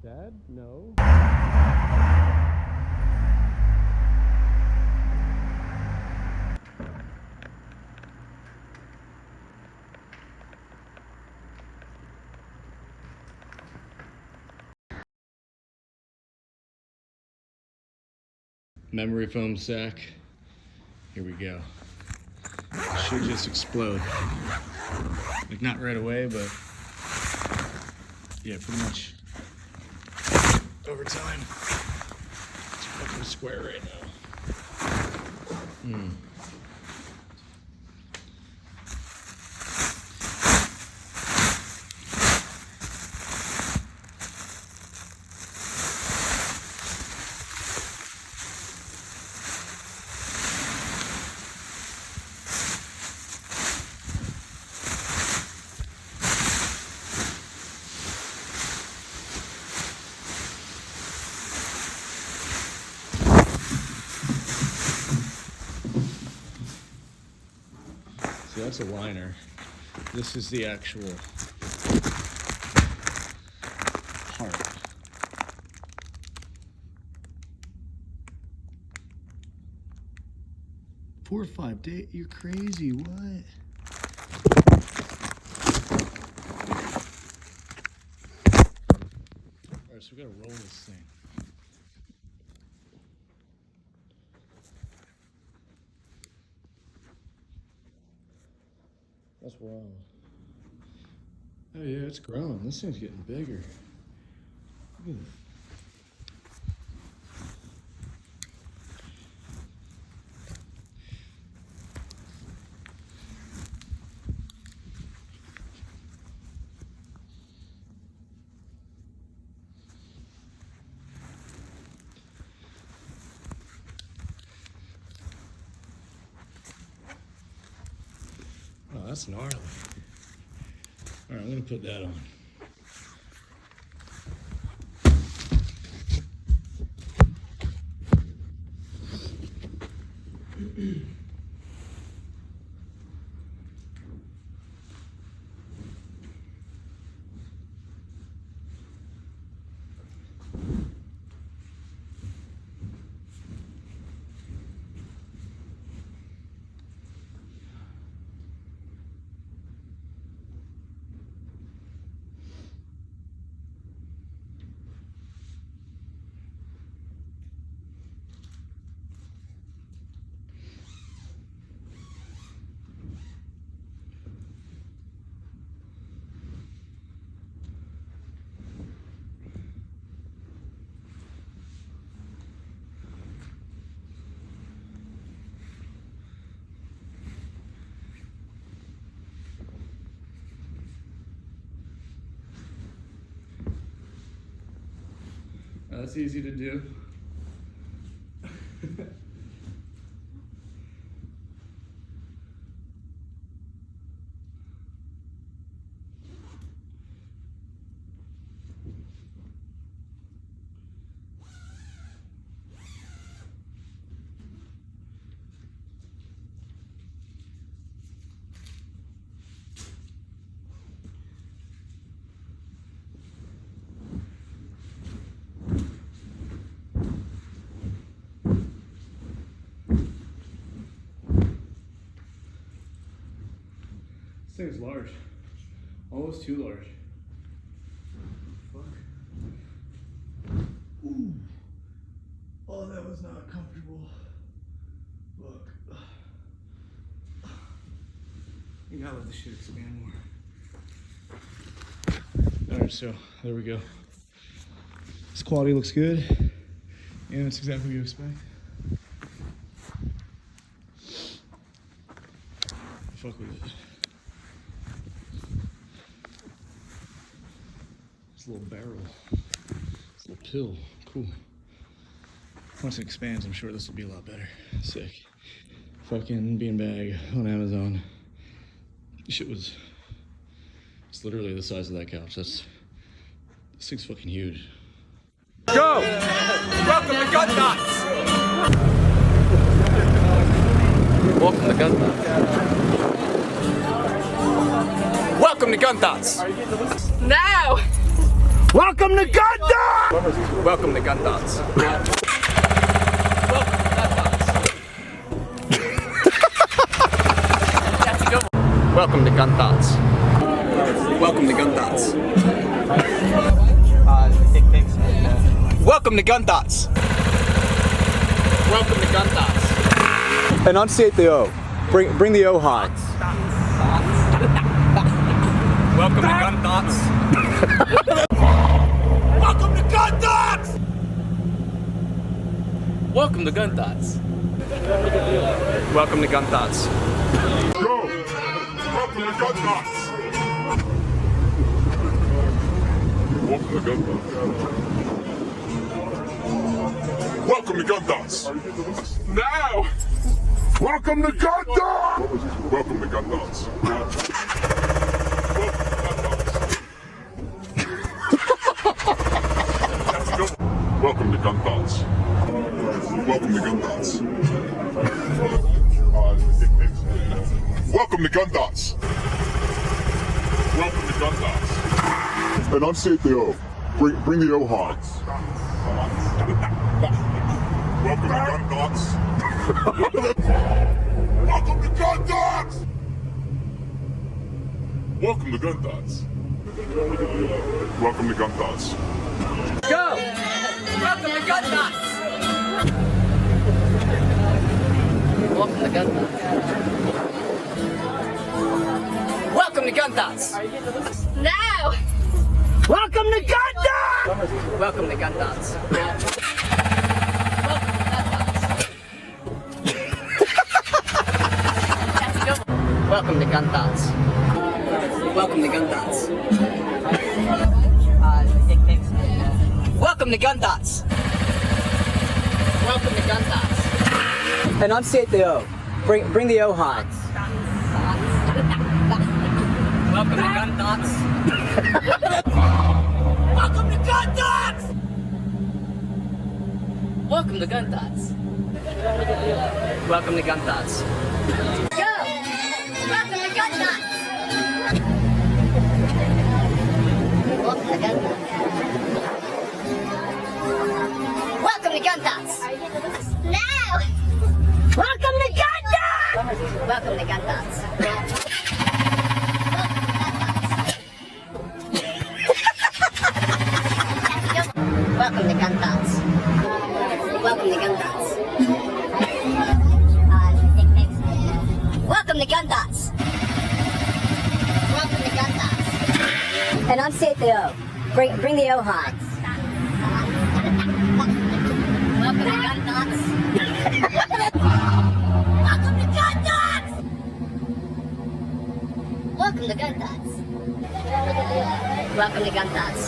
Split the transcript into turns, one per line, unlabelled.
Dad? No. Memory foam sack. Here we go. Should just explode. Like not right away, but yeah, pretty much over time. It's fucking square right now. So that's a liner. This is the actual part. Four or 5 days? You're crazy, what? Alright, so we gotta roll this thing. That's wild. Oh yeah, it's growing. This thing's getting bigger. Look at it. Oh, that's gnarly. All right, I'm gonna put that on. That's easy to do. This thing's large. Almost too large. Fuck. Ooh. Oh, that was not comfortable. Look. You gotta let this shit expand more. Alright, so there we go. This quality looks good. And it's exactly what you expect. Fuck with it. This little barrel. This little pill. Cool. Once it expands, I'm sure this will be a lot better. Sick. Fucking beanbag on Amazon. This shit was... It's literally the size of that couch. This thing's fucking huge.
Go! Welcome to Gut Nuts! Welcome to Gun Thoughts. Welcome to Gun Thoughts.
Now!
Welcome to Gun Thoughts!
Welcome to Gun Thoughts. Welcome to Gun Thoughts. Welcome to Gun Thoughts. Welcome to Gun Thoughts. Welcome to Gun Thoughts.
Enunciate the O. Bring the O high.
Welcome to Gun Thoughts. Welcome to Gun Thoughts. Welcome to Gun Thoughts. Welcome to Gun Thoughts.
Go! Welcome to Gun Thoughts! Welcome to Gun Thoughts. Welcome to Gun Thoughts! Now! Welcome to Gun Thoughts! Welcome to Gun Thoughts. Welcome to Gun Thoughts. Welcome to Gun Thoughts. Welcome to Gun Thoughts. Welcome to Gun Thoughts. Enunciate the O. Bring the O high. Welcome to Gun Thoughts. Welcome to Gun Thoughts. Welcome to Gun Thoughts. Welcome to Gun Thoughts.
Go! Welcome to Gun Thoughts. Welcome to Gun Thoughts. Welcome to Gun Thoughts.
Now!
Welcome to Gun Thoughts!
Welcome to Gun Thoughts. Welcome to Gun Thoughts. Welcome to Gun Thoughts. Welcome to Gun Thoughts. Welcome to Gun Thoughts.
Enunciate the O. Bring the O high.
Welcome to Gun Thoughts. Welcome to Gun Thoughts. Welcome to Gun Thoughts. Welcome to Gun Thoughts.
Go! Welcome to Gun Thoughts! Welcome to Gun Thoughts. Welcome to Gun Thoughts! Now! Welcome to Gun Thoughts! Welcome to Gun Thoughts. Welcome to Gun Thoughts. Welcome to Gun Thoughts. Welcome to Gun Thoughts. Welcome to Gun Thoughts.
Enunciate the O. Bring the O high.
Welcome to Gun Thoughts. Welcome to Gun Thoughts. Welcome to Gun Thoughts. Welcome to Gun Thoughts.